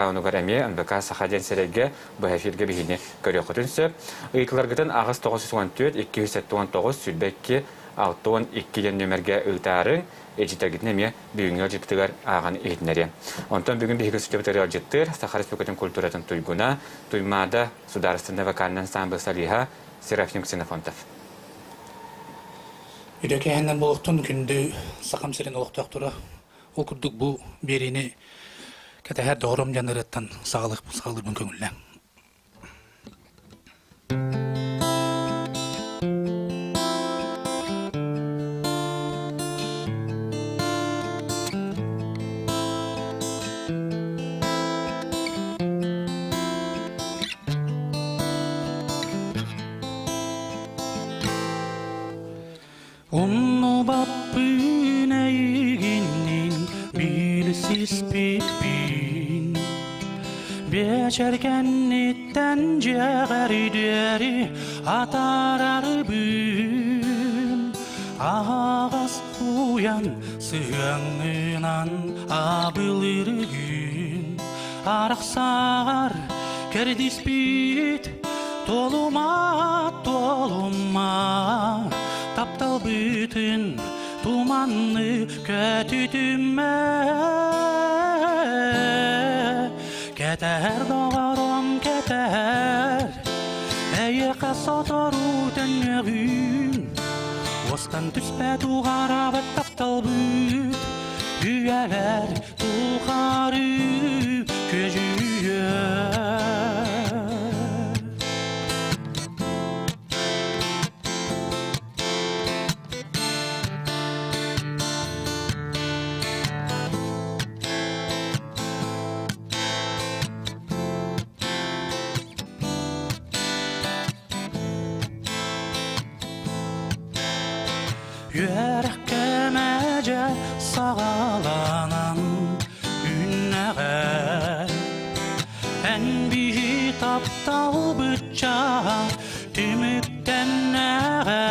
Онугар эми НВК Саха ден сереге бу эфирге бихине көрөкөтүнсө. Ыйкыларгытын агыс 914 279 сүлбекки 612 ден нөмерге ыйтарын эжитегитне ме бүгүнгө жиптигер аган этнери. Онтон бүгүн бихиге сүлбектер життер Саха республикатын культуратын туйгуна туймада сударственный вокальный ансамбль Салиха Серафим Ксенофонтов. Үйдәкәһеннән булыктын күндү сакам серен олуктактыра. Ол күрдүк бу берини кәтәһәр дором җанырыттан саглык бу көңелле. Onu bappın eyginin bilsiz pipin Beçerken etten ceğerderi atar bün Ağaz uyan sığanınan abılır gün Arak sağar kerdis bit toluma Taptal bütün tumanlı kötüdüme Keter doğaram keter Eye kasotoru tenegün Ostan tüspe tuğara taptal büt Üyeler tuğarı köcüye Yürekemece sağlanan ünlere En bir taptal bıçak tümükten nere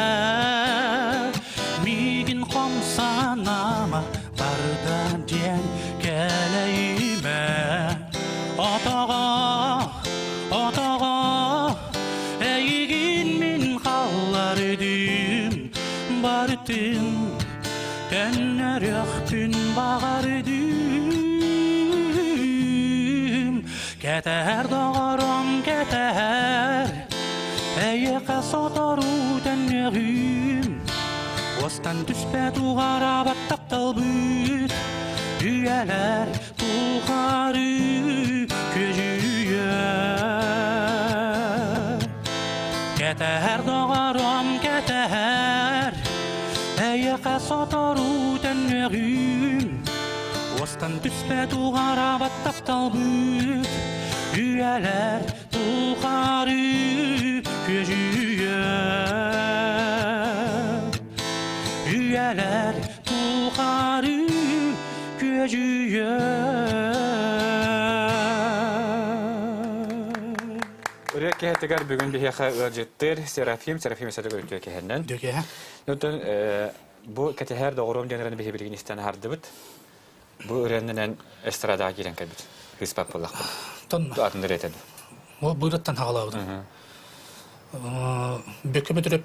Migin komsanama barda diyen geleyime Otağa eygin min kallardım Barıtın tenler yaktın bağırdım Keter doğaram keter Eye kasotoru tenlerim Ostan tüspe tuğara bataptal büt Üyeler tuğarı köcüye Keter doğaram keter Eye kasotoru tenlerim Ostan tüspe tuğara bataptal büt Üyeler tuğarı köcüye Üyeler tuğarı köcüye Kehtigar bugün bir hikaye ciddir Serafi'm eserde görüntüye kehennen. Dökehe. Nötön bu keteher doğrum denireni bir bilgin isten hardıbıt. Bu öğrenilen estrada giren kabit. Hispak bullak. Ton. Adını reytedi. Bu buyrattan hağalabıdı. Böke bütürüp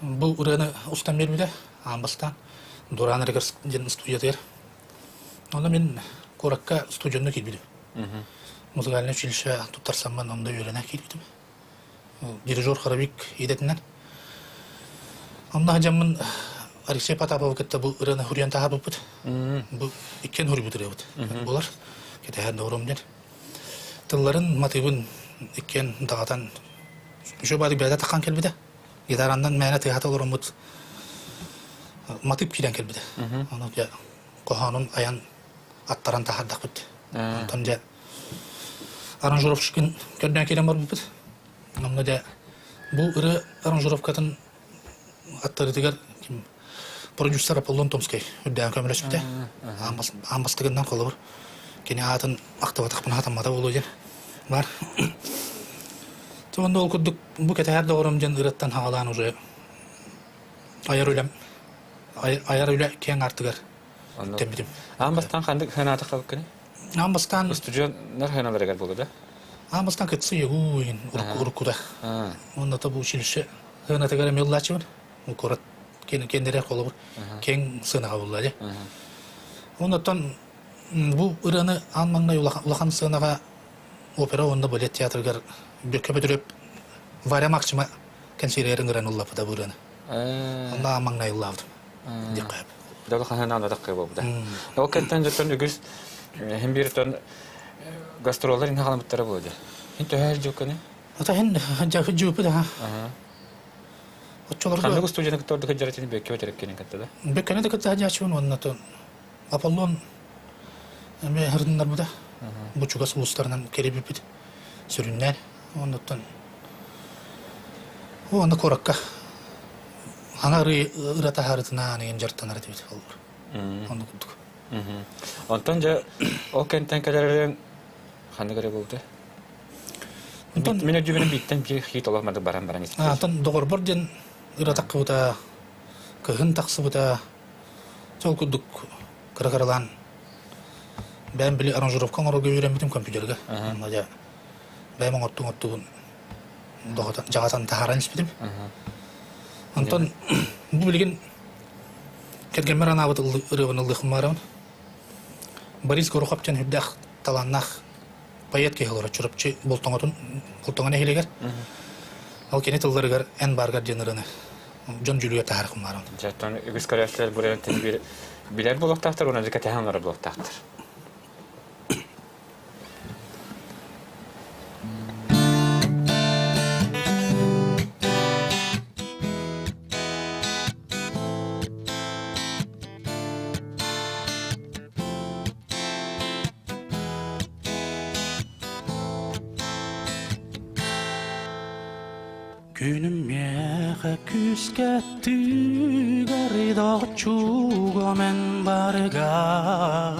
bu üreni ustan vermedi. Ambastan. Duran Regar stüdyoda yer. Onda men Korakka stüdyonda kelbidi. Muzikальный училище тутарсаман онда үйренә килдем. Дирижер Харабик идетнән. Онда jamın Алексей Потапов кетті бұл ұраны хүрен тағар бұппыд. Бұл ikкен хүрі бұтыры бұд. Бұлар кете әр дауырым ден. Тылларын мотивын ikкен дағатан үші бады бәді таққан келбеді. Гитарандан мәне тыйхаты олырым бұд. Мотив кейден келбеді. Оны қоғанын аян аттаран тағардақ бұд. Онтан жа аранжировщикін көрден келен бар бұппыд. Онда да бұл ұры аранжировкатын аттары дегер продюсер Аполлон Томский үддән көмөлөсүктө. Амбастыгынан колу бар. Кене атын актыбатык бuna атамада болуу ден. Бар. Сонда ол күдүк бу кетер догорум жан ыраттан хагалан уже. Аяр үле кең артыгар. Тембидим. Амбастан кандык ханаты калып кene? Амбастан Студент нарханаларга болду да? Амбастан кытсы егуин уркуда. Онда табу училище хана тагара меллачын. Укорат кендере колобур. Кен сынага буллады. Онтон бу Ырыаны анмаңнай улахан сынага опера онда балет театргар көпөтүрөп варамакчыма консертерин гран уллап да бураны. Онда амаңнай уллавдым. Диккап. Дабы ханана да даккы болду да. Океттен жөтөн үгүс hem bir ton gastrollar in halamıtları boldu. Inte her jokane. Ata hen jaup da. Очолор Kanlı stüdyoda kıtırdı kıcaretini bekliyor terekkinin katta da. Bekene de kıtı hacı onnaton. Apollon me hırdınlar bu da. Bu çugas uluslarından keribip sürünler. Onnaton. O anda korakka. Hanarı ırata harıtına ne jartanar dedi olur. Onu kuttuk. Ondan o kentten kadarın hangi göre buldu? Mene cümlenin bitten bir hit olamadı baran istiyor. Ondan doğru borcun ırata kıvıta kıhın taksı buta çok kuttuk kırıkırılan ben bile aranjировкаң орога үйренбедим компьютерге. Мына ben оттуң доготан жагатан тахаран испедим. Ondan bu bilgin Kergemer anabıt ırıvınıldık umarım. Boris Gorokopçan hübdaq talannak payet kehilara çürüpçü bultoğuna hileger. Al kene tıllarıgar en bargar jenırını. John Julia taharıq umarım. Zaten ügüs kariyatlar buraya bir biler buloktaktır, ona dikkat edenler buloktaktır. Günüm yağa küsketті garıdağı çuğa men bargar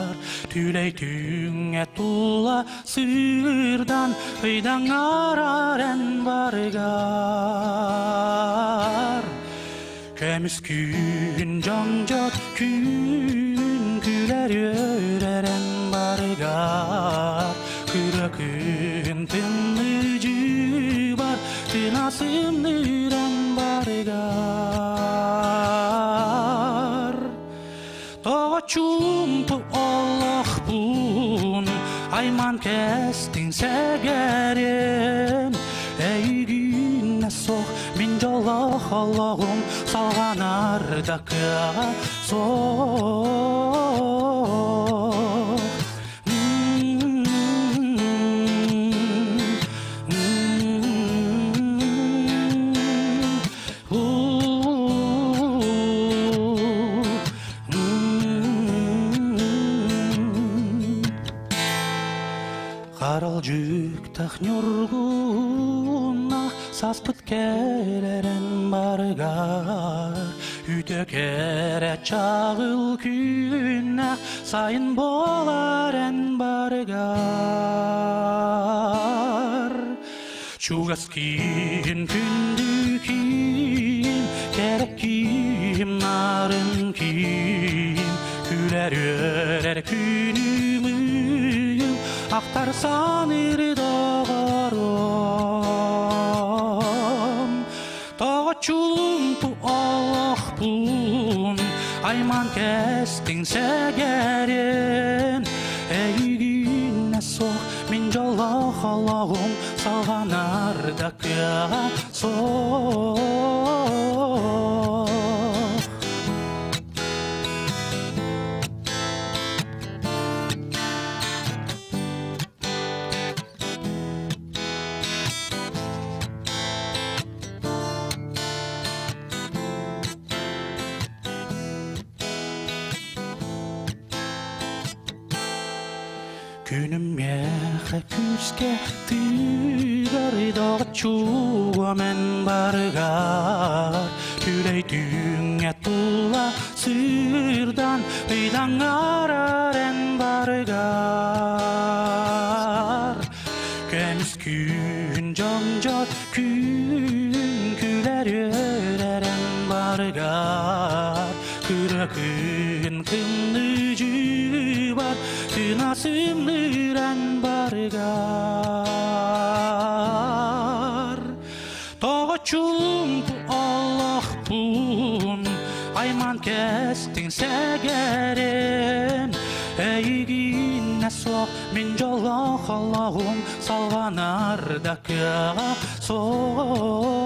Tüleytüğe tulla sırdan hıydan arar en bargar Kemiz gün cancat gün güler yörer en bargar Kırakın tınlıcı bar Tınasım nıran bargar Tağa çumpu Allah bun Ayman kestin segerim Ey günne soğ min jollah Allah'ım Salgan ardakı soğ Karalcık tahnyorguna saspıt keleren bargar Ütökere çağıl günah sayın bolaren bargar Çugaskin kündükin gerek kim narın kim Güler yörer günümü Aktar sanır dağarım Dağa çulumpu Allah bun Ayman kestin segerin Ey günne soğ min jollah Allah'ım Salgan ardakı soğ Günüm yağa küsketті garıdağı çuğa men bargar Tüleytüğe tulla sırdan hıydan arar en bargar Kemiz gün cancat gün güler yörer en bargar Kırakın kınlıcı var Tınasımlı естің сәгәрін әйгін әсоқ мен жолы қалауым салғанардақы соқ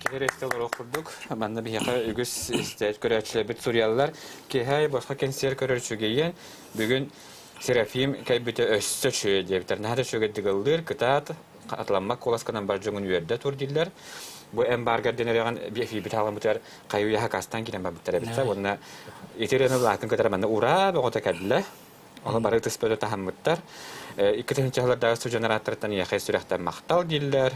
Керестелер оқырдық. Манна бияқа үгіз істейт көрәтшілер біт Суриялылар. Кехай босқа кенсер көрәтшігейен бүгін Серафим кәйбіті өсті шөе дептер. Нәді шөгетті ғылдыр, күтат, қатыланмақ қоласқанан бар жоңын үйерді тұрдилер. Бұл ән барғар денереген бет алған бұтар қайу яға қастан келен бар бұттар әбітса. Онына етерені лақын көтер манна ұра бұғыта кәділі. Оға бары тұспөді тахам бұттар. Икі тәхінчағылардағы су женераттырттан яқай сүректен мақтал дейлер.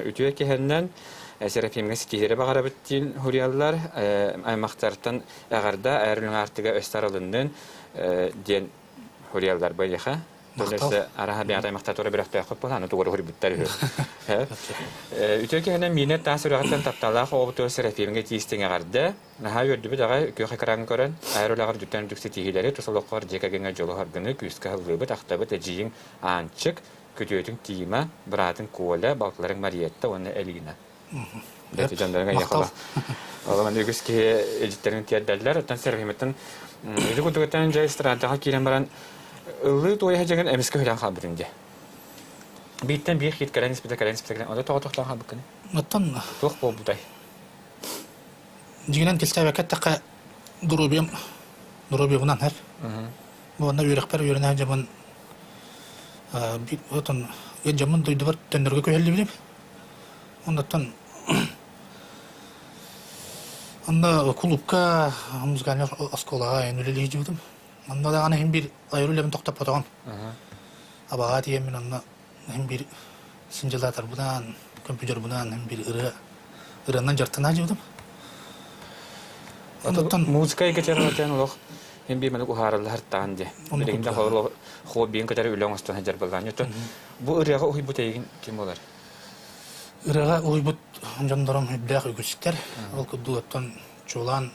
Үтіе кехеннен Серафимге сетихері бағара біттен хұриялылар аймақтарттан әғарда әрілің артыға өстарылындың ден хұриялылар байыға. Дөлесі араға бейат аймақтар тұра бір әқті әқіп болғаны тұғыры хұри бүттер үйір. Үтіе кехеннен мейнет тағы сүрағаттан тапталақ оғыты Серафимге тиістен әғарды. Наға өрді біт ағай көй қақырағын көрін. Әрілағыр дүттен дүксі тихилері тұсылыққар жекагенге жолы харгыны күйіскі ғылы бұт ақтабыт әжейін анчық көтөтің тиіма бұратың куоля балқыларың мариетті оны әлігіна. Дәті жандарыңа яқала. Оламан өгіз ке әжіттерін тияддәлілер. Оттан Серафиметтен өзі күндігіттен жай страдыға кейлен баран ұлы тойы әжеген әміскі өйлен қалбырынде. Бейттен бейік ет кәрән іспеті. Ода тоға-тоқтан қалбыққаны? Оттан... Тоқ бол бұдай. Дегенен келсі әбәкет таққа дұрубиғынан әр. Бұғында үйрек бар, үйрен әжемін... Оттан әжемін дойды бар тәндерге көйелі білем. Ондаттан анда клубка музыкальный осколага энүлелей жудум. Анда да аны бир айрылыбын токтоп отогон. Абага тием мен анда бир синжалатар будан, компьютер будан бир ырынан жартына жудум. Ондаттан музыкай кетеротен лох бир мен ухарылар таанде. Биринде хорло хоббиин кетер үлөң остон хажар болган. Бу ырыга уйбутайын ким болар? Ырыа уйбут жандарым бляк үгүстер. Ол кудуаттан чулан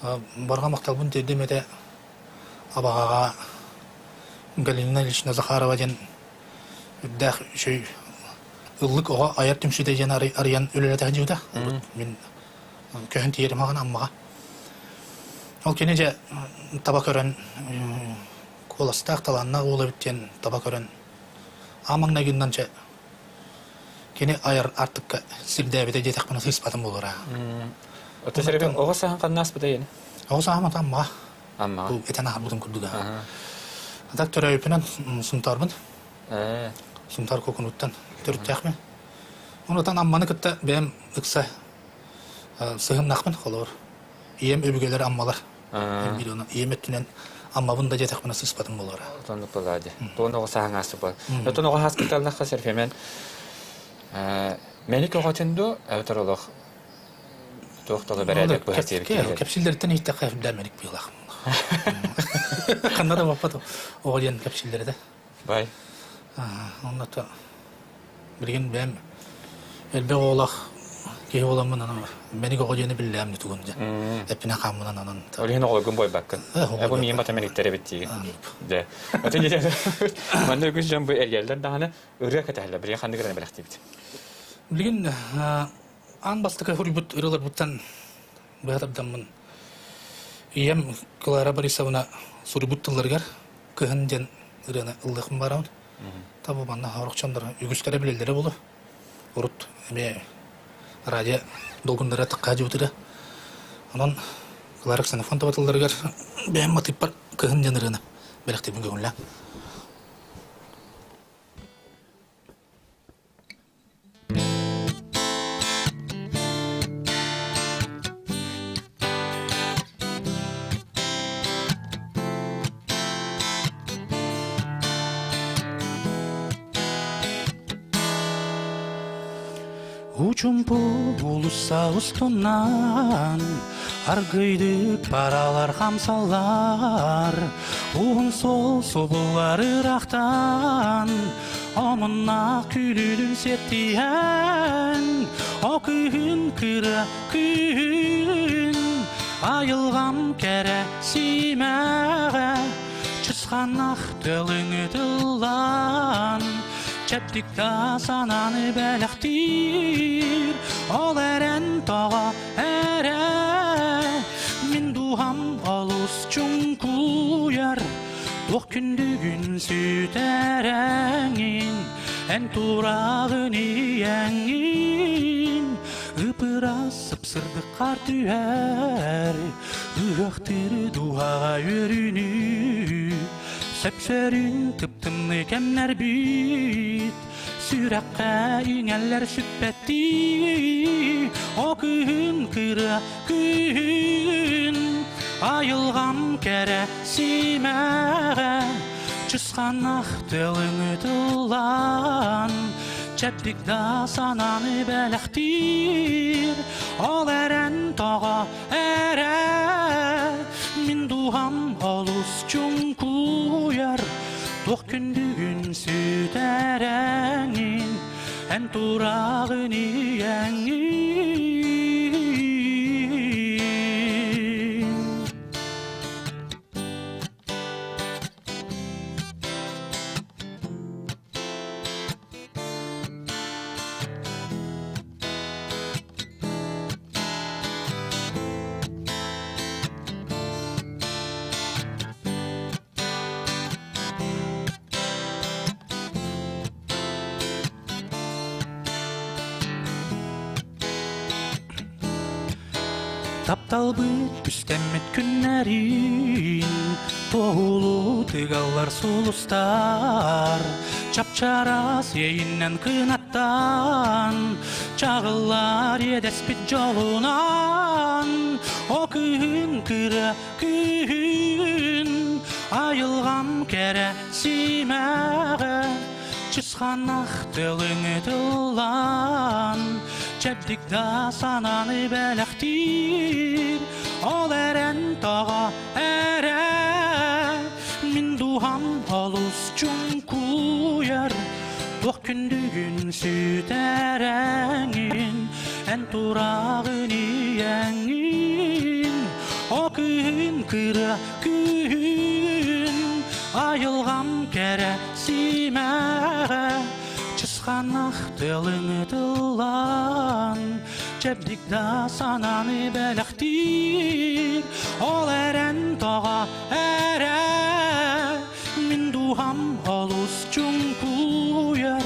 барга макталбын дедемеде абага Галина Ильична Захарова ден бляк шөй ыллык ога аяр түмшүдө жана арыян өлөлөтө жуда. Мен көһөн тиерим аган аммага. Ол кенеже табакөрөн коластак таланна улы биттен табакөрөн амаңна гинданча кене айыр артыққа сілдәбеде жетек бұны сыйспадым болыр. Оты Серафим, оғы саған қаннас бұда ені? Оғы саған мата аммаға. Аммаға? Бұл етен ағыр бұдың күрдіға. Адак түрі өйпінен сұмтарбын. Сұмтар көкінуттан түріттәқ мен. Онытан амманы күтті бәйім үксі сығым нақпын қолыр. Ием өбігелер аммалар. Ием өттінен amma bunda jetek bana sıspadım bolara. Tonluk boladı. Toну сахан асып бол. Тону хаскиталнакка Серафимен Мені көғатынды әутеролог тоқталы бәрәдек бұл әтері кейлер. Кәпсілдерден итті қайфымда мәлік бұйлақ. Қанда да бапады оғалиян кәпсілдерді. Бай. Онда білген бәм әлбе оғалақ кей оғаламын мәлік оғалияны білі түгінді. Әпіне қамынан анан. Олеген оғалығын бой баққын. Әбі мейін бата мәліктері біттегі. Өтін жетен манда өкіз жан бұл әргелдер дағаны ұрға кәтәлі бірген қанды кіріне бәліқті біт. Білген аң бастықы хүрі бұт ұрылар бұттан бұғат абдамын. Ием Клара Борисовна сұры бұттыларғар күхін ден ұрыны ұлдықын барауын. Табы банна арықчандар үгістері білелері болу. Ұрыт әме радио долгындары тыққа жеутірі. Онан Клара Ксенофон табатыларғар бәйім матып бар күхін ден ұрыны бәліқті бүгін көңілі. Учумпу улуса устунан аргыйды паралар хамсалар уын сол собулар ырақтан омына күлүлүн сеттиен окүйін кыра күйін айылғам кәрі симәғә чысқанақ төліңі тылан Çeptikta sananı belektir Ol eren tağa ere Min duham alus çunkuyar Doğ kündügün süt erengin En turağın iyengin Ipıra sıpsırdı kar tüher Iğahtır duhağa yörünü Sepserin tıptımlı kemler bit Sürakka ineller süppetti O kıhın kıra kıhın Ayılgam kere simeğe Çıskan ahtılını tılan Çeptik da sananı belektir Ol eren tağa ere Min duham alus çunkuyar Doğ kündügün süt erengin En turağın iyengin Taptalbıt püstemmet günlerin Toğulu tıgallar sulustar Çapçaras yeyinnen kınattan Çağıllar yedespit jolunan O kıhın kıra kıhın Ayılgam kere simeğe Çıskan ahtılını tılan Çeptik da sananı belektir Ol eren tağa ere Min duham alus çunkuyar Doğ kündügün süt erengin En turağın iyengin O kıhın kıra kıhın Ayılgam kere simeğe Çıskan ahtılını tılan Çeptik da sananı belektir Ol eren tağa ere Min duham alus çunkuyar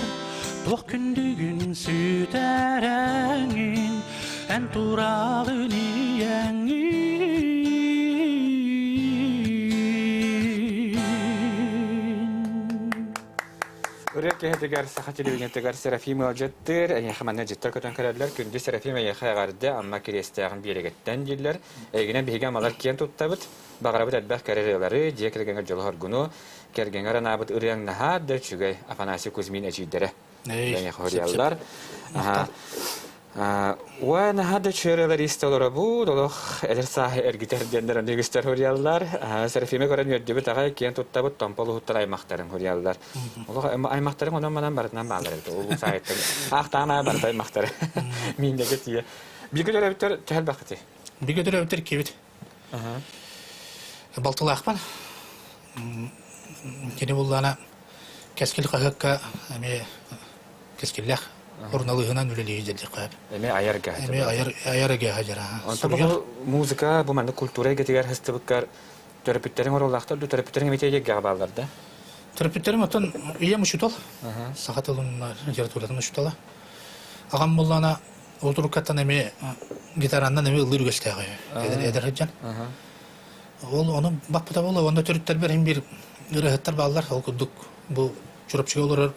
Doğ kündügün süt erengin En turağın iyengin Ырыа киэһэтэ-онлайн Саха телевидениятыгар Серафим ылжыттыр. Әйәхәмәнне жыттар көтөн кәрәрләр. Күндү Серафим әйәхәгәрдә амма кирестәгән биэригеттән дилләр. Әйгенә бигән малар киен туттабыт. Багарабыт әдбәх кәрәрләре, дия кергәнгә җылгар гуну, кергәнгә ранабыт ырыаң наһадыр чүгәй Афанасий Кузьмин әҗидәре. Әйәхәгәрләр. Аха. Ва наһадыр чөрәләр истәләр бу, долох элерсаһ эргитер дендер нигестер хөрьяллар. Серафиме көрән йөрдүбе тагай киен туттабыт тампалы хуттар аймактарын хөрьяллар. Олох аймактарын онан манан барытынан баглар. Ул сайтта ахтана бардай аймактар. Миндәге тие. Бигеләр тәһәл бакыты. Бигеләр кебит. Аха. Балтылахпан. Кене буллана кескил кагакка аме кескиллах орналыгынан үлелеги дедик кап. Эме аярга. Эме аярга хажара. Онта бу музыка, бу манда культурага тигәр хастыбыккар терапевтләрен ороллахтар, ду терапевтләрен метеге габалларда. Терапевтләрем отон ия мушутол. Сахатылын литературадан мушутала. Агам буллана олтуруккаттан эме гитарандан эме ылдыр гөстәгә. Эдер хаҗан. Ол оны бакпыта болу, онда төрүттер бер бир ырыһыттар баллар, ол кудук бу чурапчыга олорор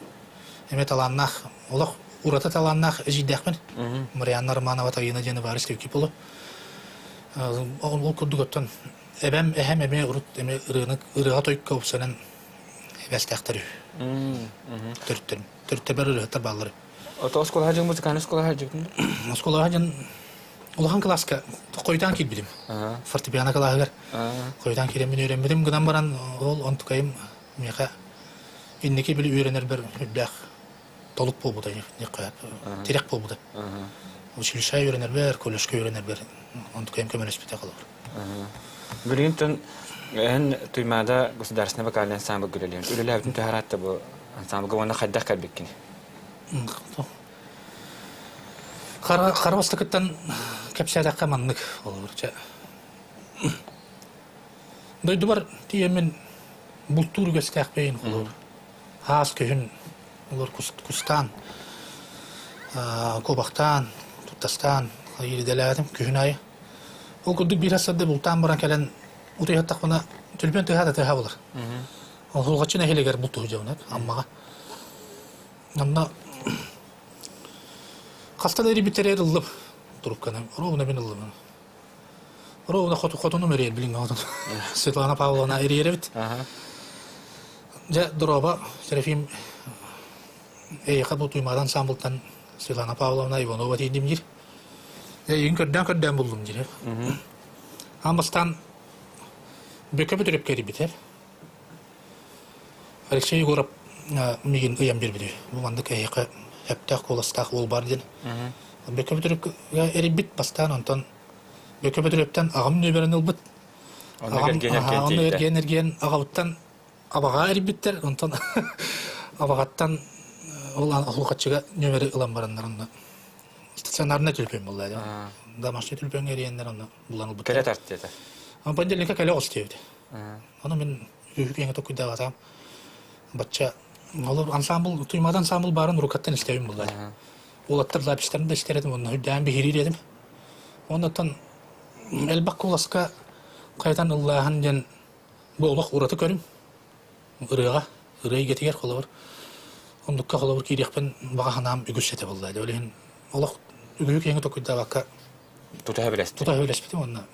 эме таланнах, олох урата таланнах жиддакмын. Марианна Романова тагына жена барыскы киполу. Ол кудук оттон эбем эме урут эме ырыга тойкка опсанан эбестактыр. Төрүттер бер ырыһыттар баллар. Ото школа хаҗын музыканы школа хаҗын. Школа хаҗын Улахан класска койдан килбидим. Фортепиано калагар. Койдан килем мен өйренбидим. Гынан баран ол онтукайым меха иннеки били үйренер бер бүләх толуп болбуда никап. Терек болбуда. Училище үйренер бер, коллежка үйренер бер. Онтукайым көмөлөс спектакль бар. Гүлинтон эн туймада государственный вокальный ансамбль гүлелен. Үлеләбин тәһәратта бу ансамбль гына хадда калбеккин. Қарабастықыттан кәпсәдаққа маннық олар. Дойды бар тиемен бұлтур көстәқ бейін олар. Ас көхін олар күстан, көбақтан, тұттастан, елделәдім көхін айы. Ол күрдік бір асырды бұлтан баран кәлін ұтайаттақ бұна түлпен тұйхада тұйха болар. Ол ғатшын әхелегер бұлтур жауынат, аммаға. Анна Қастада ребиттері ұлып тұрып қана, ровна мен ұлып. Ровна қотыны мөрейді білін ғаудын. Светлана Павловна әрейері біт. Жа дұраба Серафим әйеқа бұл тұймадан самбылтан Светлана Павловна Иванова дейдім жер. Ең көрден бұлдым жер. Амбастан бөкөбі түріп кәрі бітер. Алексей Егоров меген ұям бер біде. Бұл мандық әйеқа әптәқ қоластақ ол бар ден. Бөкөбі түріп әрібіт бастан, онтан бөкөбі түріптен ағым нөберін ұлбыт. Ағым ерген ағауыттан абаға әрібіттер, онтан абағаттан ол ұлғатшыға нөбері ұлан барандарында. Стационарына түлпен болды. Дамашты түлпен әрейендер бұлан ұлбыт. Кәлі тарт деді? Панделінка кәлі оғыз тевді. Оны мен үйгенге тоқыйда ғатам. Батча олар ансамбл, туймадан ансамбл барын рукаттан істеуім болды. Олаттар запистерін да істередім, оны хүддән бігірер едім. Ондан әлбақ қоласқа қайтан ұллағын ден болық ұраты көрім. Ырыаға, ырыай кетігер қолы бар. Ондыққа қолы бар кейрекпен бағағанам үгіс сәті болды. Олеген олық үгіг еңі тоқыйда баққа тұта өбілеспетім. Онына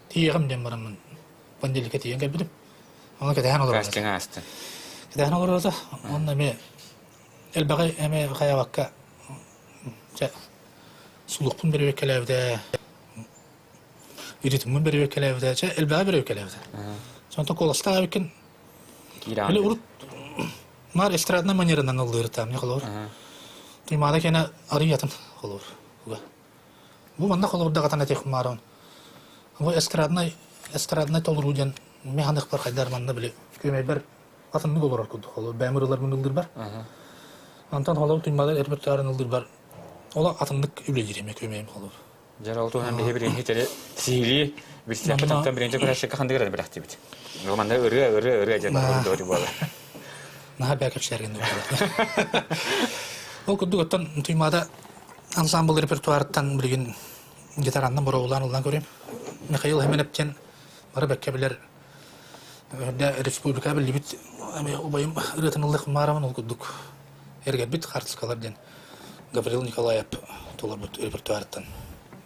тиеғім ден барамын. Банделіке тиең кәлбідім. Оны кәтәген олар бар. Кәдәген олар олар. Онына ме әлбағай әме қая баққа сұлықпын бір өкеләуді, үйретімін бір өкеләуді, әлбәға бір өкеләуді. Сонтан қоластаға өкен, әлі ұрыт, мар эстрадна манерынан олды ұрыттам, не қолы ұр. Тұймада кені ары ятын қолы ұр. Бұл манда қолы ұрда қатан әтек марауын. Бұл эстрадна толыр ұден, механик бар қайдар манда біле, көмей бір атынны қолыр арқылды қолы, бәмірілер мұн ұлдыр бар. Антан қолы тұймада әрбірттарын ұлдыр бар. Ола атымдық үлі жереме көмейім қолыр. Жар олды оған бейе бірін хетелі сихили бір сияқтан бірінші көрәшекке қандығыр әлбір ақты бет. Ғылманда ұры әден ұры болды. Наға бәкепшілерген ұры. Ол күрдік өттен тұймада ансамбл репертуарыттан білген гитараннан бұра олан ұлдан көрем. Михаил Хеменептен бары бәккебілер республика білі бит обайым ұрытынылық марамын ол күрдік. Әргер бит қартысқалар ден. Гаврил Николаев толар бұд репертуарыттан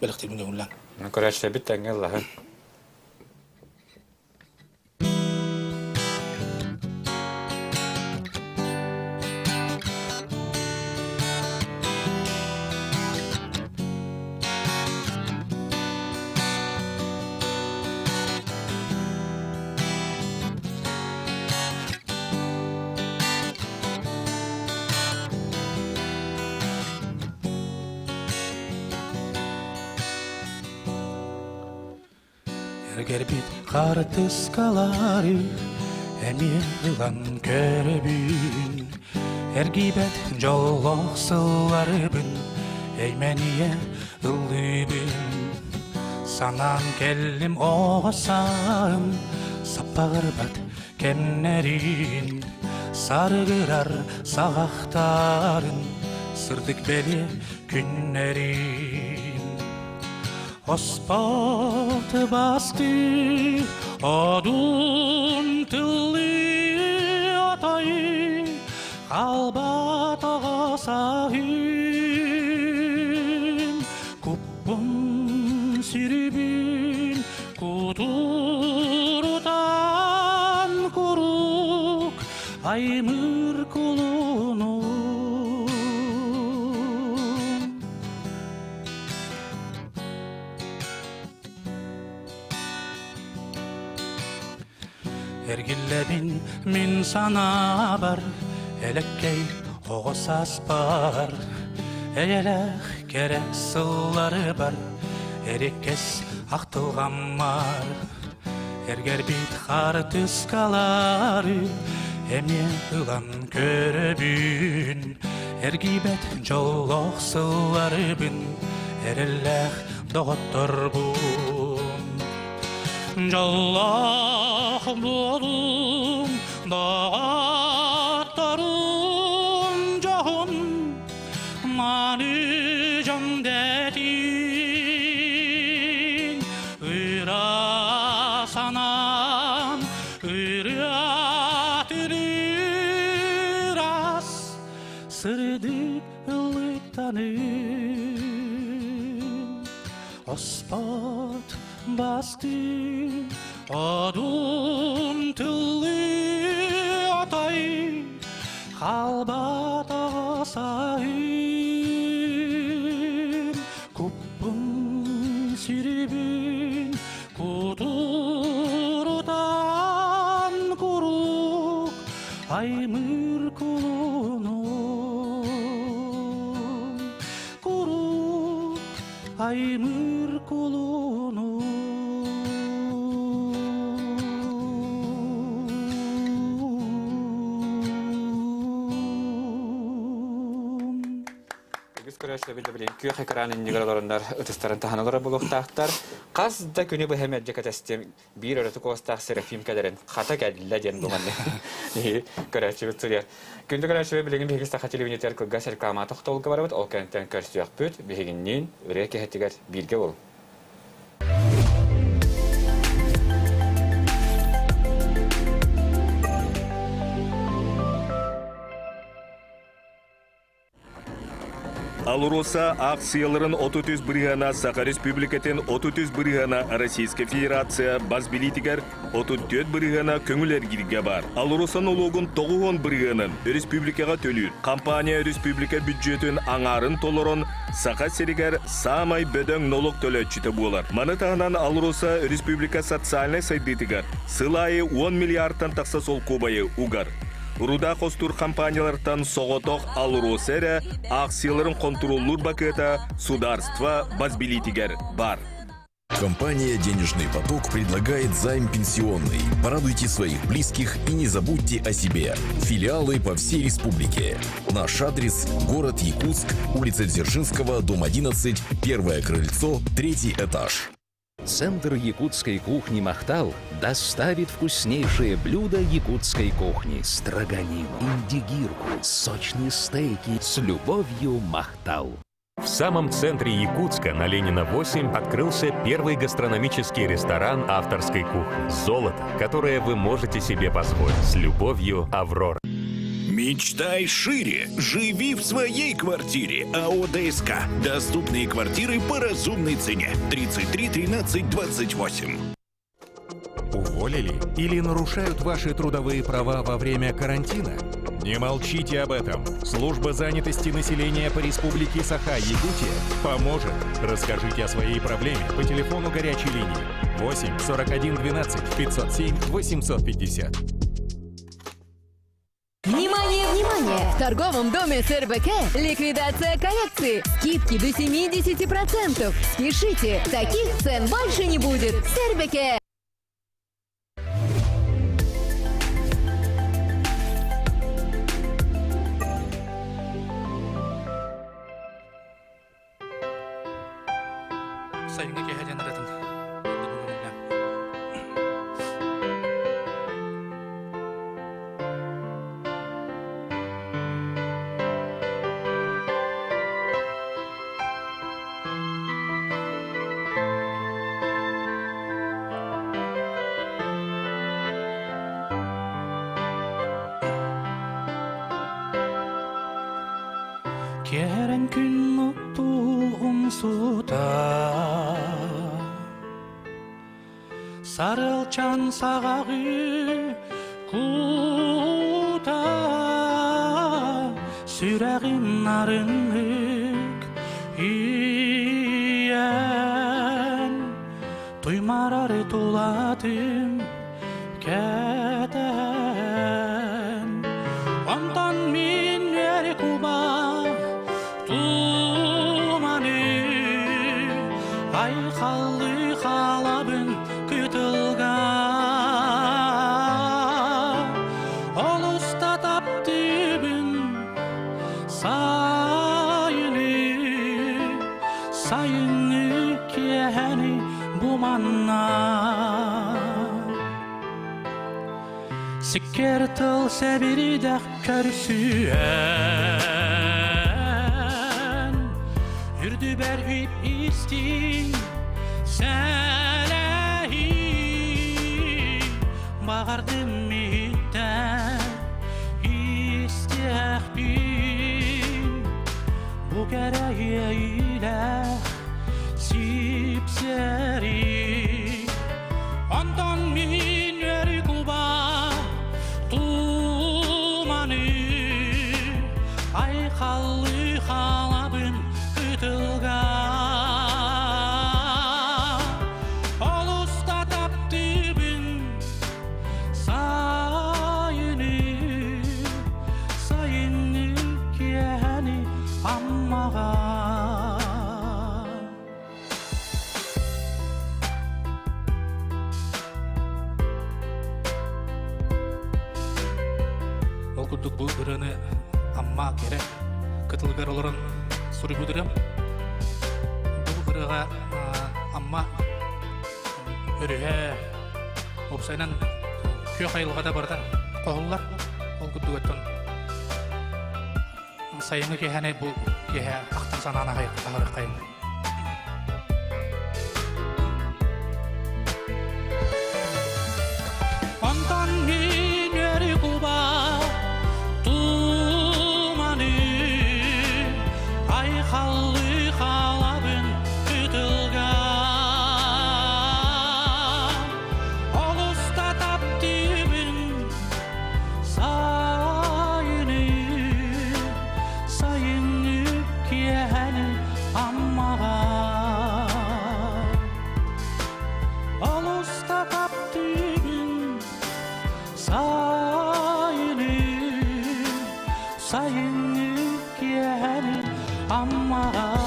бәліқтер өңілен. Көрәші бит тәңгі Аллахы. Гербит қартысқалары әме ұлан көрібін әргибет жолоқсылары бүн әймәния ұлыбын санан келім оғасам саппағырбат кәмнәрін сарғырар сағақтарын сырдық бәле күннәрін Оспаты басты, одун тылы атайы, қалбат ағасағым, күппін сирибін, күтұртан күрік, аймыр күліну. Әргілләбін мен сана бар, әліккей оғысас бар. Әйеләқ кәрі сыллары бар, әреккес ақтылғамар. Әргер бит қары түскалары, Эмне ылан көрөбүн, эргибет жоллоксуларыбын, эреллэх доготторбун. Жоллох болум, доготторум жогун, маны жамдетин, ырыа санам, ырыа тырырас, сырды ылыктанын, оспот басты, одун тылы атай, халбат асайын, куппун сирибин, кутурутан курук, аймыр кулуну, курук, аймыр кулуну. Көрәші білдібілен күйе қайқаранын неграларындар ұтыстарын таханалары болуқтақтар. Қазда көне бұл әмет жекатастем бір өріті қостақ Серафим кәдерін қата кәділі ден болғанды. Көрәші білділер. Күнді көрәші білген бейгісті қателевінетер көггі сәркаматы құтолғы барабыд, ол кәнттен көрсіяқ бүт, бейгеннен үрей кәхеттігер білге бол. Алуроса акцияларын 33 бригана Саха республикатын 33 бригана Российская Федерация базбилитигер 34 бригана көңілер гирге бар. Алуроса налогын 9 бриганын республикаға төлür. Компания республика бюджетін аңарын толырын Саха серигер самай бөдөң налог төлөтчіті болар. Манытағынан Алуроса республика социальной сайдытыгар. Сылайы 10 миллиардтан тақса сол кубайы угар. Руда қостур компаниялардан соғотоқ Алуросера акцияларын контроллур бакета сударства базбилитигер бар. Компания «Денежный поток» предлагает займ пенсионный. Порадуйте своих близких и не забудьте о себе. Филиалы по всей республике. Наш адрес – город Якутск, улица Дзержинского, дом 11, первое крыльцо, 3-й этаж. Центр якутской кухни «Махтал» доставит вкуснейшие блюда якутской кухни: строганину, индигирку, сочные стейки с любовью «Махтал». В самом центре Якутска на Ленина 8 открылся первый гастрономический ресторан авторской кухни. Золото, которое вы можете себе позволить. С любовью, Аврора. Мечтай шире. Живи в своей квартире. АО ДСК. Доступные квартиры по разумной цене. 33 13 28. Уволили или нарушают ваши трудовые права во время карантина? Не молчите об этом. Служба занятости населения по республике Саха, Якутия поможет. Расскажите о своей проблеме по телефону горячей линии 8 41 12 507 850. Внимание, внимание! В торговом доме СРБК ликвидация коллекции. Скидки до 70%. Спешите, таких цен больше не будет. СРБК. Kereng gün nuttuğum suda Sarılçan sağı kuta Süreğin narınlık iyen Duymararı tuladım keden Ondan minleri kuba Ay kallı halabın kütülga Olus Sikkertil sebiridek körsüyen Ürdü berhüp istin Selehi Bağırdım mühitten İstihbin Bu gereğiyle Sipseri Ondan minveri kuba Tumanı Ay kallı halabın kıtılga Olusta taptığın sayını kiyeni ammağa Кудук бу ырыны амма керек кытылгар олорун сури будырам. Бу ырыга амма өрүһө опсайнан күйө кайылга да барда кооллар ол кудугаттан сайыны кехане бу кеhe актан санана кайын. Ondan minveri kuba Tumanı Ay kallı halabın kıtılga Olusta taptığın sayını kiyeni ammağa Olusta taptığın sayını kiyeni ammağa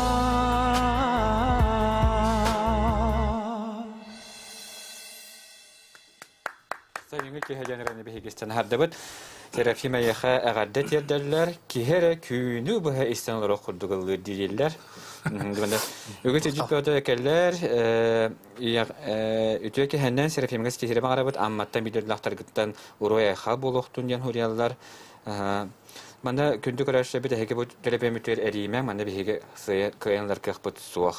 Sayın kehecenerine bir hikisten hardabıt. Serafim ayakha agaddet yerderler. Kihere küynü bu istanlar okurdugullu diyiller. Ögütü cübbada ekeller. Ütüke hennen Serafim gaz kihire bağırabıt. Ammattan bilirlahtar gıttan Irıa hal boluqtun yan huriyallar. Banda kündük araçta bir de heke bu telepe mütüel eriyme. Banda bir heke sayı kıyanlar kıqbıt suaq.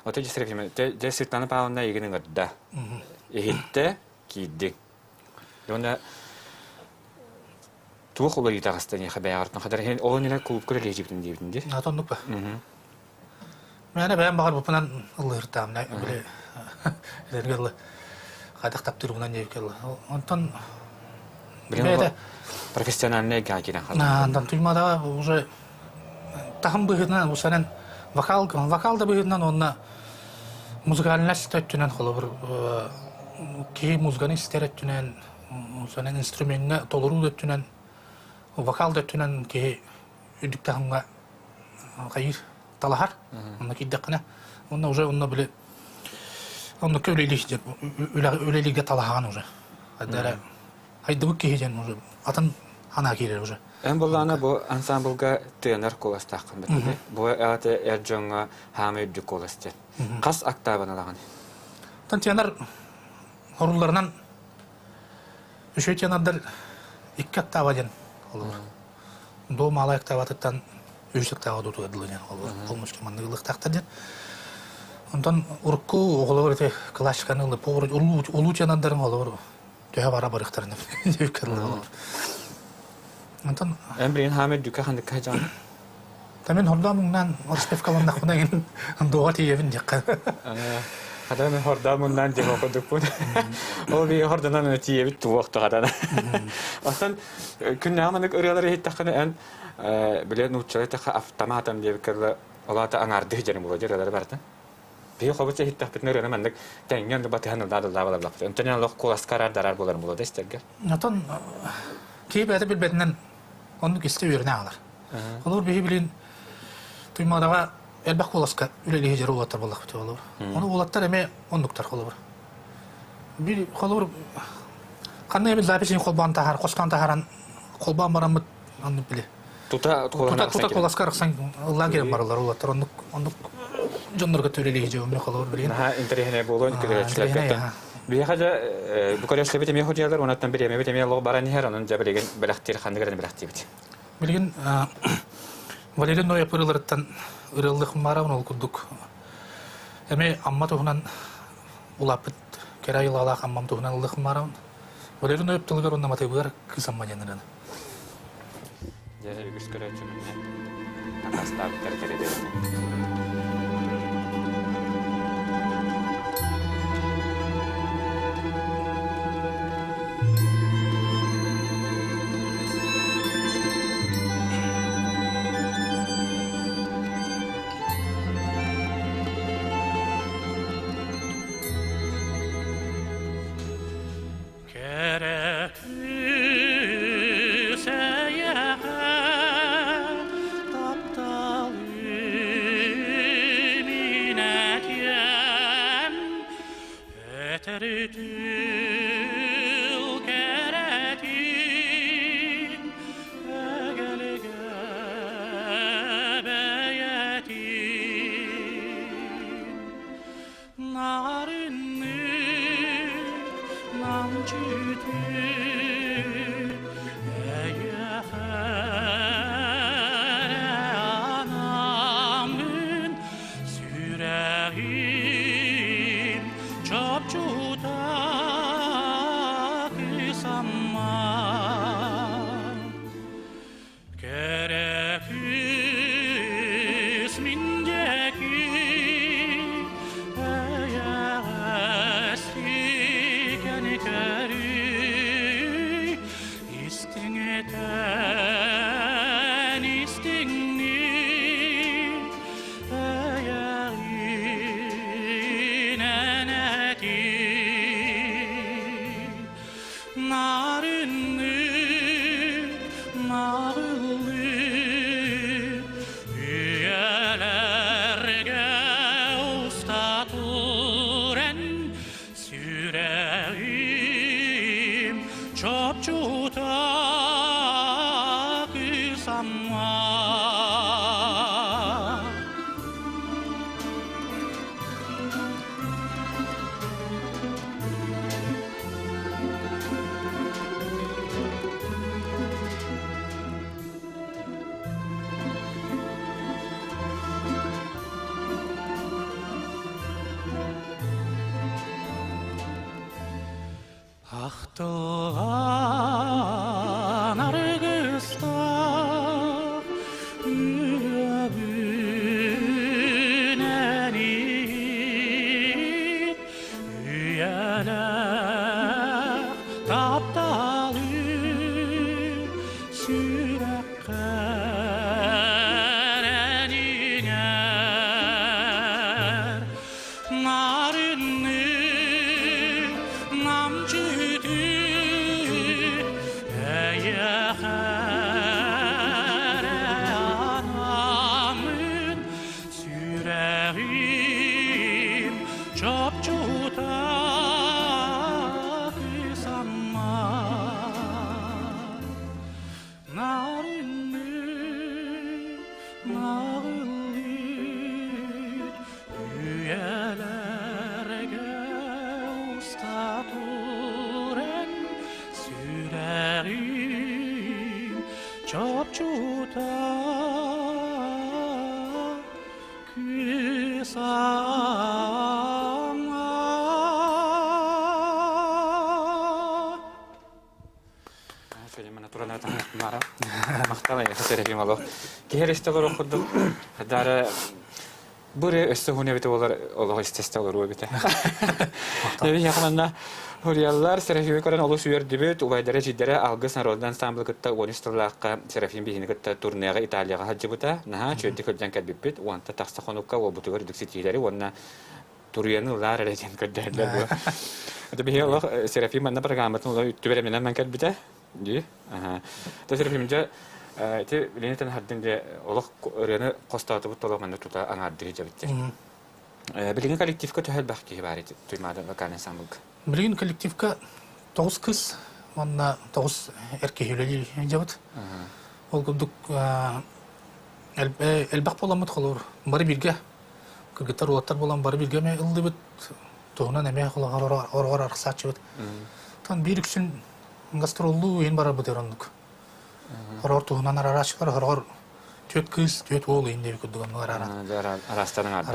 Otocu Serafim de sırtlanıp ağında ilginin gıdda. Ehitte kiydik. Onda tuğuk olur yitağıstan haber artına kadar hen o neler kulüpküre lejibdin diyebdin. Atonduk ba. Mene ben bağır bupunan ılırtam ne böyle dergel kadak taptırımdan yevkel. Ondan Bilmiyorum. Profesyonel gagina. Ondan tuymada уже tahım bıhından bu senen vokal da bıhından onna müzikalleşti tünen olur ki müzikanı isteretünen Sonra instrumentine toluru döttünen, vokal döttünen ki üdük tahımga kayır talahar, onda kiddekine, onda уже onda bile, onda öylelikle talahan уже. Hatta haydıbık kihicen уже, atan ana kirir уже. En bulana bu ansambulga tığınar kolas taqqın bitdi. Bu ağatı erjonga hami üdük kolasdı. Kas aktaban alağın? Tan tığınar horullarından Üçüncü yanarlar iki aktavacan olur. Doğu malay aktavatıktan üç aktava tutu edilen olur. Olmuş ki mandırılık taktacan. Ondan urku oğlu var klasik anılı poğur ulu yanarların olur. Tühe vara barıktarını yüklerler olur. Ondan Emre'nin hamid düka handık kacan. Tamen hordamından respef kalan nakuna doğu tiyevin yakın. Kadang hordamundan dia okuduk pun. O bir hordanan öteye bir tuğuktu kadang. Aslında künne amadık Irıaları hittakını en bile nutçalı takı aftamatam diye bir kere olata anardı canım bu Irıaları vardı. Bir hobiçe hittak bitne Irıaları mandık tengen de batı hanım dağda lava lava. Önten Allah kolas karar darar bular bulu da isterger. Natan ki bade bir bedenen onu istiyor ne alır. Olur bir bilin tuymada elbak kolaska üleli hicri olatar bolak bitiyor olur. Onu olatlar eme onduktar olur. Bir olur kanne bir zapisin kolban tahar, koskan taharan kolban baramı anlı bile. Tuta kolaska raksan Allah gelip barlar olatlar onduk jondurga üleli hicri ömrü olur bilin. Ha interihine bolon kire çilekten. Бияхада Букареш лебете мехудиялар, онаттан биреме бете мело баран хер, онун жабелеген белахтир хандыгырын белахтибит. Билген Валерий Ноя пырылырыттан ырылдық маравын ол күрдік. Әме амма тұғынан улапыт керай лалақ аммам тұғынан ылдық маравын. Валерий Ноя тұлғар онна матайбығар кысамма денірін. Дәжі күш көрі чүміне аңастағы кәркередері. Серафим алып. Кехеристелер окудук. Дары бүре өссөһүнө бите олар олог истестелер ой бите. Неби якында Хурияллар Серафим көрөн олус үйөрдүбүт, убайдары жиддере алгыс народдан ансамбль кытта онистыллакка Серафим бихини кытта турнега Италияга хаджыбыта. Наха чөйдү көлдөн кәдбиппит, уанта таксахонукка обутугар дикситилери онна турыянылар эрежен көддөрлөр бу. Это бихелох Серафим манна программатын олар үттүбере менен мен кәдбите. Ди. Аха. Та Серафим жа те ленитен хаддинде олох өрөне костаты бутталаганда тута аңардыгы жабитте. Билген коллективка төһөл бахки бар ити туймада ваканы самык. Билген коллективка 9 кыз, манна 9 эркейлели жабыт. Ол күдүк элбак боламыт холор. Бары бирге кыргыттар улаттар болам бары бирге ме ылдыбыт Туһунан эме хорор арсачыбыт. Тан бириксин гастроллу ен бара быдыраннык. Хорор туһунан арачылар хорор төт кыз, төт ол инде күдүгөнлөр ара. Арастанан.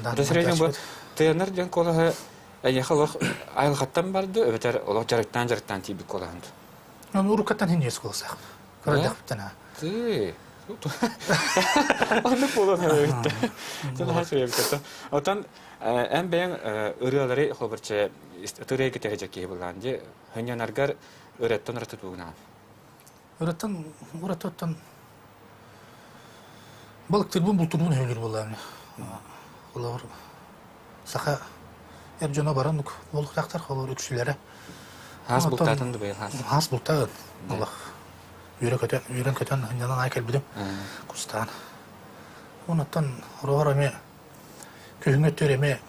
Дөресрәген бу тенер ден кола яхалык айлыктан барды, өтер олак жарыктан тибик колаһын. Урукаттан хинес колсак. Карадактана. Ты. Аны полон өтте. Тен хашып кетти. Отан эм бен ырыалары хобырча төрөйгө тегежеки булганды. Хөнянаргар өрөттөн ратытугуна. Ураттан балыктыр бул турбун хөлөр булган. Улар Саха Эржона баранук болуктактар холор үксүлөрө. Хас бултатынды бей Хас бултат. Аллах. Үйрөн көтөн хындан айкел бидим. Кустан. Онотон рораме көңө төреме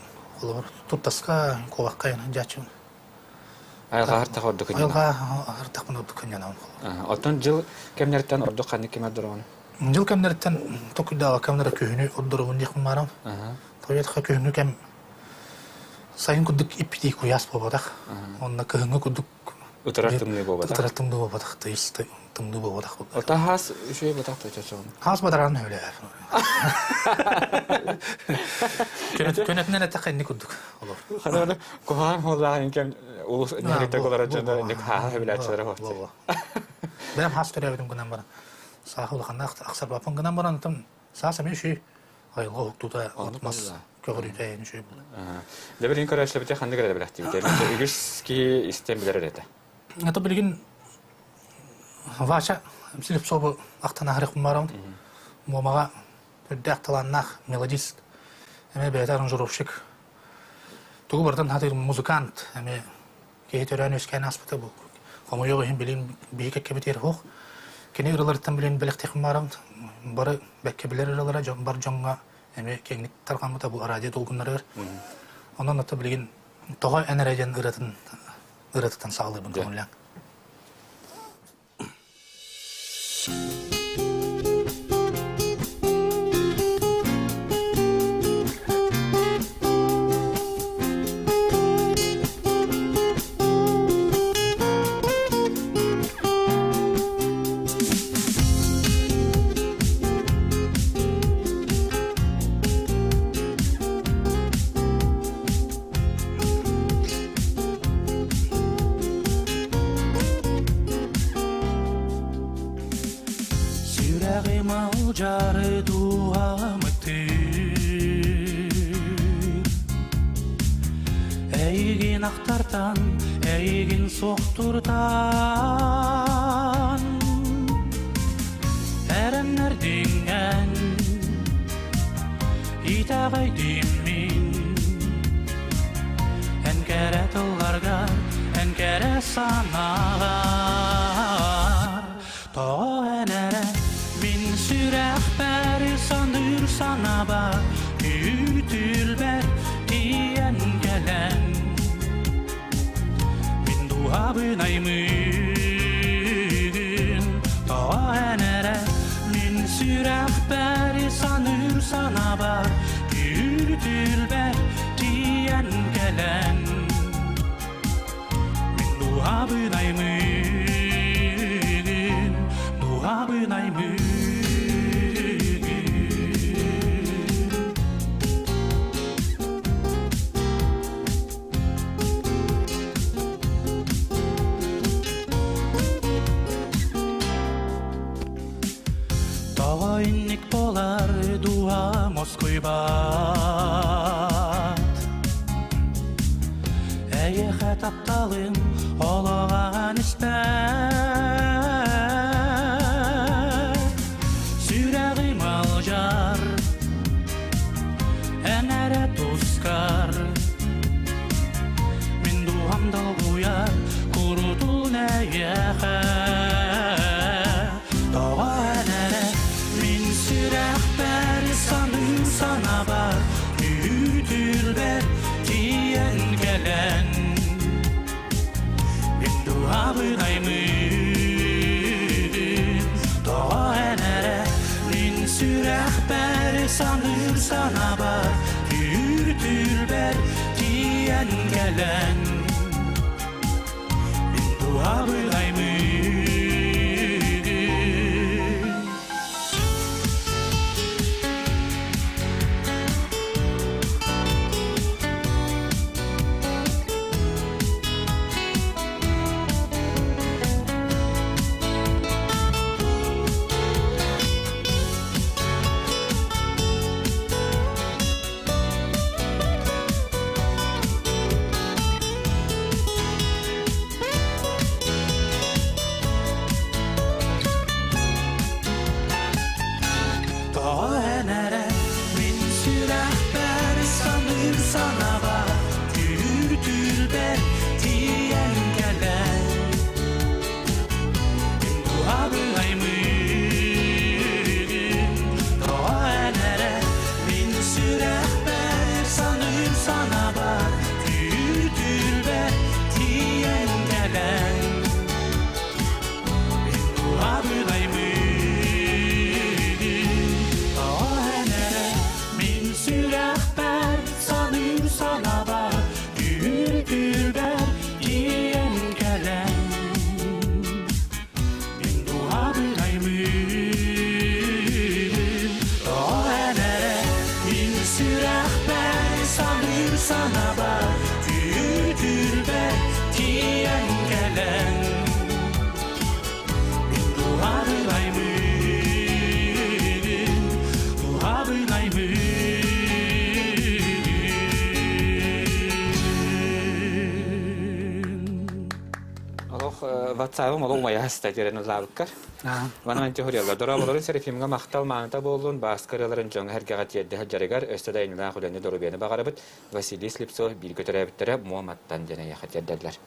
олор туттаска ковакка жачын. Айга харта хордук. Айга харта хордук кенен. Отон жыл кемнерден ордук каны кеме дурган. Жыл кемнерден токуда камера көңү ордурун дихм марам. Тоят ха көңү кем сайын кудук ипти куяс бобадак. Онна көңү кудук Утратымны бобадак. Утратымны бобадак. Тыйсты тымды бобадак. Ота хас үшөй бобадак чачон. Хас бадаран өлө. Көнөтнен атакай никудук. Олор. Хана кохан холлаган кем улус нерите колара жанда ник ха билачара хот. Бем хас төрөбүдүм гынан бар. Сахылганда аксар бапын гынан баран тым сасам үшөй айылга уктута атмас. Көгөрүтөйүн үшөй бул. Дебелин көрөшлөп те ханды кере билактибите. Игиски истем билер эте. Это билген Ваша силип собу актана харык марам. Момага дакталаннах мелодист. Эме бетер аранжировщик. Тугу бардан хатыр музыкант. Эме киэһэтэ-онлайн өскән аспыты бу. Кому йогы хим билин бийик кебетер хох. Кене ырылардан билин белектек марам. Бары бекке билер ырылара бар жонга эме кеңник тарганмыта бу радио долгуннары. Онан ата билген тога энережен ырытын сагылыр бу көңүлөң. Jare dua mati Eygin aktartan Eygin sokturtan Erenler dingen İtagay dimin Enkere tıllargar Enkere sanagar Toğa enere Min sürehber sanır sana bak Ütülber diyen gelen Min duhabınayımın Doğa enere Min sürehber sanır sana bak Ütülber diyen gelen Min duhabınayımın Duhabınayımın Innik polar dua Moskuybat Eye xetaptalım olağan ispet Süreğim alcar Enere tuskar Min duam dalguyar Kurutul neye sana var Ütülber diyen gelen Bin duhabınayımın Doğa enere Bin sürehber sanır sana var Ütülber diyen WhatsApp мол умая статьяларын лавкар. Манай теориялар дөрөөлөр Серафимга мактал маанта болун баскараларын жоң хергага тиедде хаҗарыгар өстөдәйнләр хуланы дөрөбене багарабыт Василий Слепцов билгөтөрәбиттәре Муамматтан дәне яхатьдәрләр.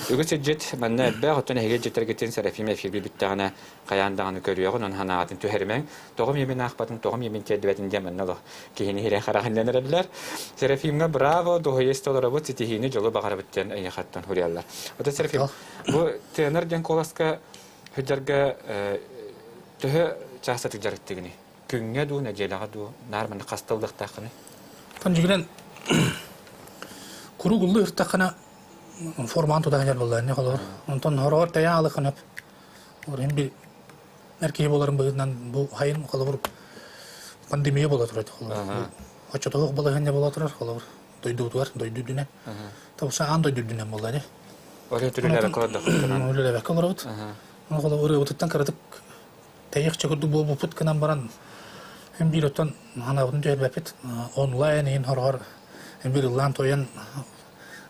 Үгү сиҗет манна бә хатына һеге җитәргәтен Серафим эфир биттәгенә каяндаганы көрүягын он ханаатын төһәрмәң тогым емен ахпатын тогым емен тәдбәтен дәмәннәло киһини хире харагыннәрләр Серафимга браво доһестолар бу титиһини җолы багарабыттан яхаттан хурияллар. Ата Серафим бу тенер ден коласка хөҗәргә төһә часаты җарыттыгыны күнгә ду нәҗәләгә ду нарман кастылдык тахыны Танҗигрен куругуллы иртакына форман тудаган булган не холор. Онтон хорор тая алыкынып. Орын бир нәркей боларын бүгүннән бу хайын холор пандемия була турат холор. Ачатылык булаган не була турар холор. Дойдуар, дойдудуна. Тавса ан дойдудуна булды. Орын түрүләр калды. Үлеләр калырыт. Холор урыттан карадык. Таяк чыгырды бу путканан баран. Hem bir otan hanavın dörbepet онлайн ин хорор. Hem bir lan тоян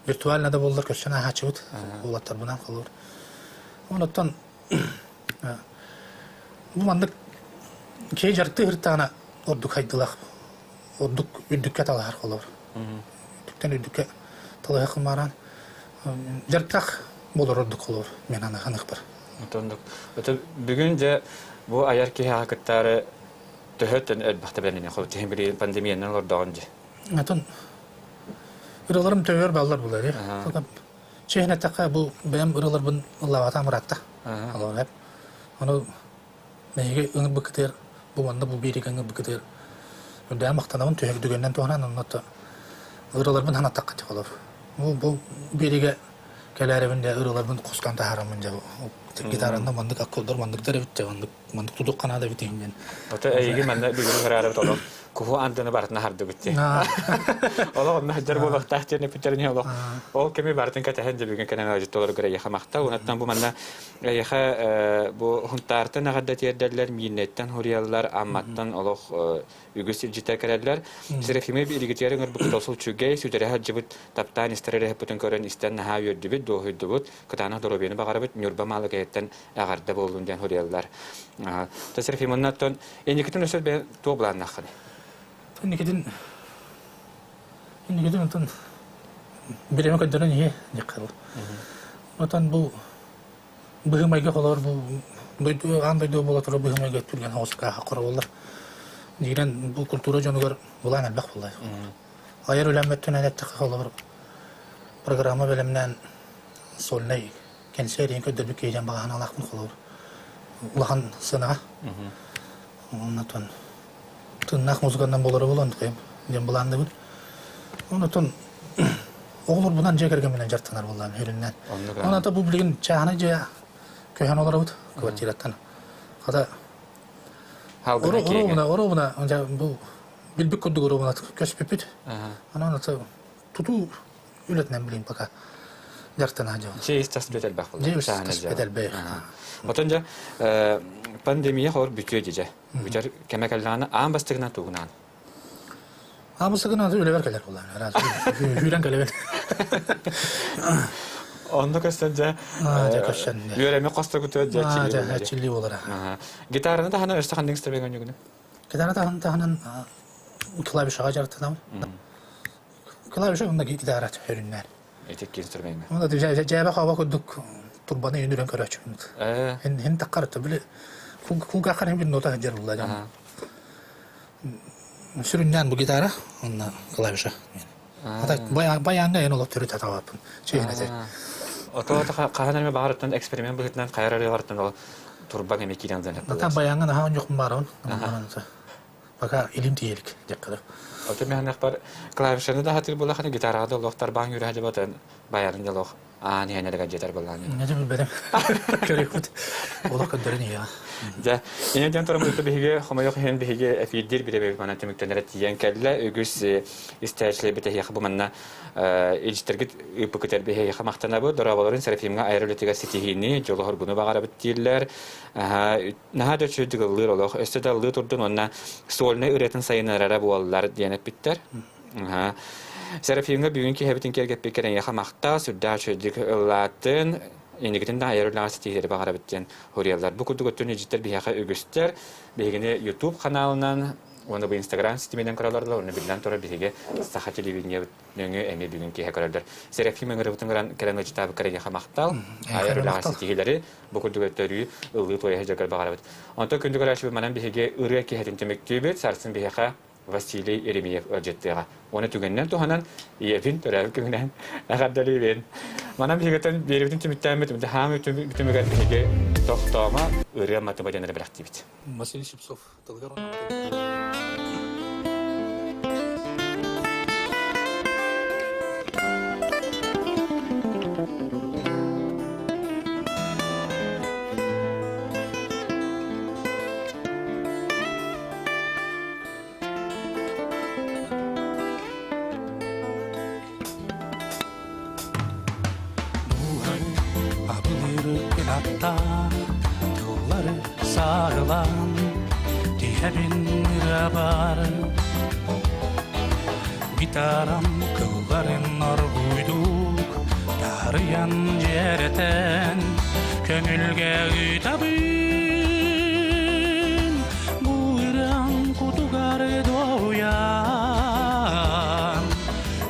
virtual da bollar köşene haçut olatlar bundan kalır. Ondan bu mandık key jartı hırtana orduk haydılak. Orduk üddükket alar kalır. Üddükten üddükket talaya kılmaran jartak bolur orduk kalır. Men ana hanık bir. Ondan öte bugün de bu ayarki hakikatları töhötün elbette benim yakın bir pandemiyanın ordağınca. Ondan Iralarım tövür ballar bular ya. Fakat çehne taka bu benim iralar bun Allah'a tamratta. Allah hep. Onu neyge ını bıkıtır. Bu manda bu birik ını bıkıtır. Ödem aktanamın tövür düğünden toğanan anlattı. Iralar bun hana takıcı kalır. Bu birige kelerevinde iralar bun kuskan taharamınca bu. Gitaranda mandık akıldır mandık derevitte mandık tuduk kanada biteyim. Ota eygi mende bir gün kararı olalım. Kuhu antını bartına hardı bitti. Allah onu hacer bu vakit tahtirni piterini Allah. O kemi bartın katahınca bir gün kanal acıt olur göre yaha makta. Onattan bu manda yaha bu huntartı nağaddat yerderler minnetten huriyallar ammattan Allah ügüsü cita kararlar. Serafime bir ilgitiyerin örbukut olsul çügey sütere hacıbıt taptan istere heputun kören isten naha yördübüt doğuydubut kıtana dorobeni bağarabıt nürba malık eyetten ağarda bolundan huriyallar. Serafim onattan enikitun ösel ben toğbulan nakını. İnnikidin ondan bireme kadar niye yakal. Ondan bu bıhımayga olur bu duydu andaydı bu otur bıhımayga türgen hoska hakır olur. Diren bu kultura canıgar bulan albaq vallahi. Ayar ölemetten enet olur. Programa bölümden solnay kenserin kadar bir keyden bağan alaqın olur. Ulan sana. Ondan Tınnak muzikandan boları bulandık hem. Dem bulandı bu. Ondan oğlur bundan cekergen bilen jartanar bulan hüründen. Ondan da bu bilgin çağına ceya köyhan olar bu kvartirattan. Kada Orobuna onca bu bilbik kudduk orobuna köspüpüt. Ondan da tutu ületnen bileyim baka jartana acaba. Ceyiz tasbit elbaq bulan. Ceyiz tasbit elbaq. Otonca pandemiya hor bitiyor diye. Bicar kemekallarına ağın bastığına tuğunan. Ağın bastığına öyle ver keler kullan. Hüren keler. Onda kastanca. Yöreme kasta kutuyor diye. Çilli olarak. Gitarını da hana örste handing istemeyen günü. Gitarını da hanan klaviş ağacar tanım. Klaviş onda gitar at hürünler. Etek instrument. Onda da cevap hava kuduk turbanı yönüren karaç. Hem takartı bile Kuga kan bir nota hajar bulan. Süründen bu gitara onunla klavişe. Hatta bayan gayen olup türü tatavapın. Şeyinece. Otoda kahanarma bağırttan eksperiment bulutdan kayararı varttan o turba gemekiden zaten. Hatta bayanın daha yok baron. Baka ilim diyelik yakada. Oto mehan akbar klavişende de hatır bulan hani gitarada loktar ban yürü hacı batan bayanın da lok. Ani hanya dengan gitar bulan. Ne de benim. Körükut. Ola kadarını ya. Ja, yine de antarım bu bihige, ama yok hem bihige efidir bir de bana temikleneret yan kelle ögüs isteçle bite ya bu manna ejtergit ipukter bihe ya mahtana bu darabaların Serafimga ayrıletiga sitihini jolu horgunu bagara bittiler. Nahada çödügülür olaq. Östedallı turdun onna solne üretin sayınlara bollar diyenet bitter. Serafimga bugünkü hebitin kerget bekeren ya mahta südda çödük latın Инегитин да айырлаас тигери багара биттен хориялар. Бу курдук өттүн ижиттер бияха өгөстер. Бегене YouTube каналынан, оны бу Instagram системеден караларлар, оны билден тора биге Саха телевидение нөңө эме бүгүн ки хакалар. Серафим ыңгырыбытын гран кереңе житабы кереге хамактал. Айырлаас тигелери бу курдук өттөрү ылгы тоя жагар багара бит. Онто күндүк арашып манан биге Ырыа киэһэтин темектебет сарсын бияха Василий Еремеев öğrettiğe. Onu tügenden tuhanan yevin törev kümden ağabdali ben. Manam bigeten beribin tümüttemet ham tümügen bige toxtama Ырыа математиканы бирактибит. Василий Шипцов, Талгар. Yolları sarılan diye bin var. Bitaram kılların arbuyduk Darıyan cereten Kömülge ütabın Buyuran kutugar doyan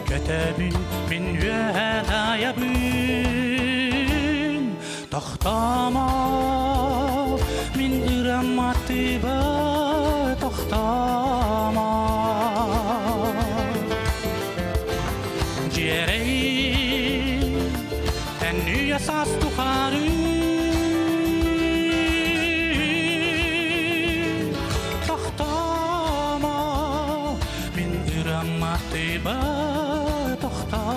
Kötebin bin yühetayabın Tahtama min ıramatiba tahtama Cerey en yasas tuharı Tahtama min ıramatiba tahtama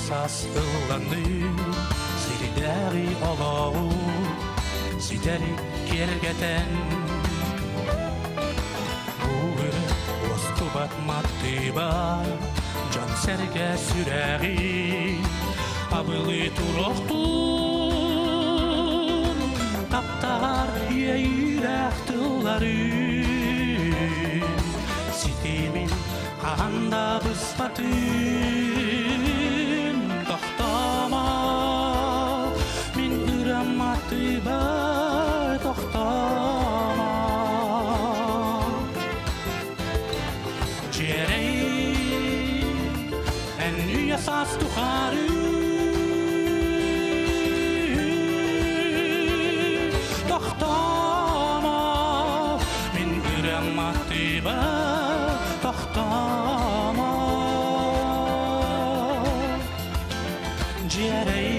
Sasılandı Sirideri olavu Sideri kergeten Uğur Ostu batmaktıba Can serge süreri Abılı turohtun Taptar yeğirektıları Sitimin Kahanda bıspatın Matiba toxtama Cerey en yasas tuharı Toxtama min ürem matiba toxtama Cerey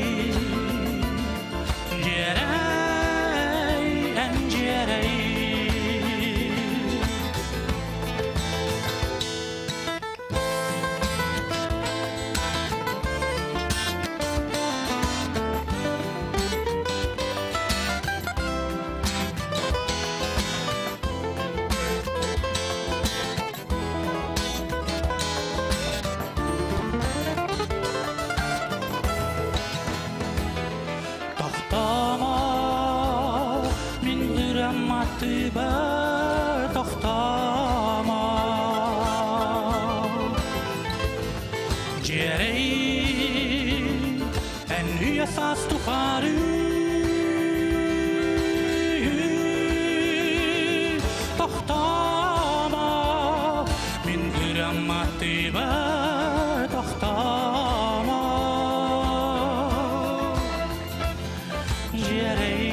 Matiba toxtama Cerey en yasas tuharı Toxtama min ürem matiba toxtama Cerey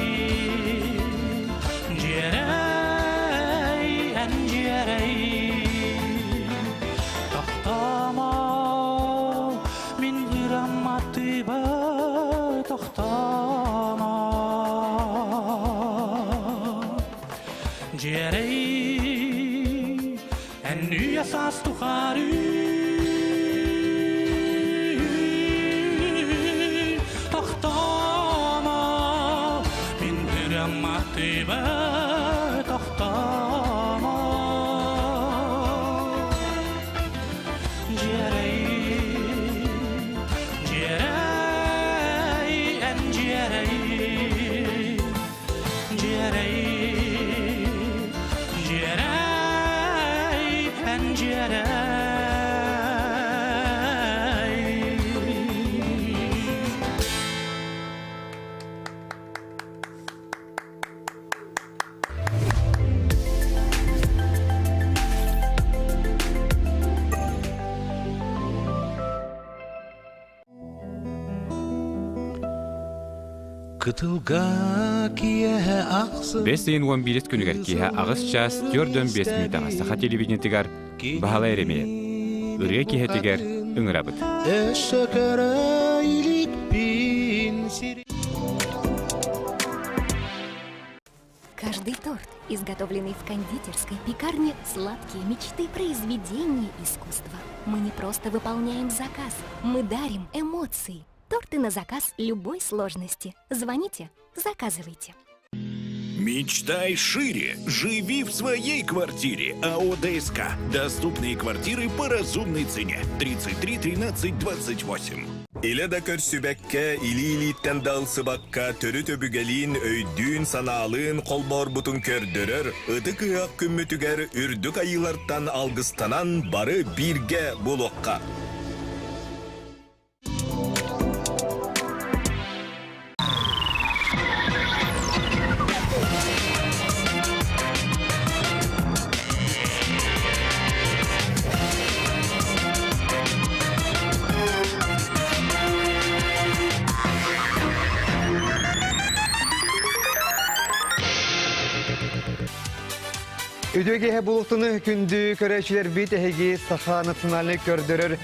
Cerey en yasas tuharı Tahtama min ürem matiba tahtama Cerey Кытылга киэһэ ақсы. Бес дейін 11 күнігер киэһэ ағыс час 4-5 минутаға Саха телевидениетигер бағала ереме. Ырыа киэһэтигер ыңырабыт. Каждый торт, изготовленный в кондитерской пекарне, сладкие мечты, произведения искусства. Мы не просто выполняем заказ, мы дарим эмоции. Торты на заказ любой сложности. Звоните, заказывайте. Мечтай шире. Живи в своей квартире. АО ДСК. Доступные квартиры по разумной цене. 33 13 28. Иле да көрсүбәккә или-илиттен далсыбакка төрү төбүгелин өйдүүн санаалын колбор бутун көрдөрөр, ыты кыак күммүтүгер үрдүк айылардан алгыстанан бары бирге болокка. Үдөгеһе булуктуны күндү көрәчилер бит эһиги Саха национальный көрдөрөр.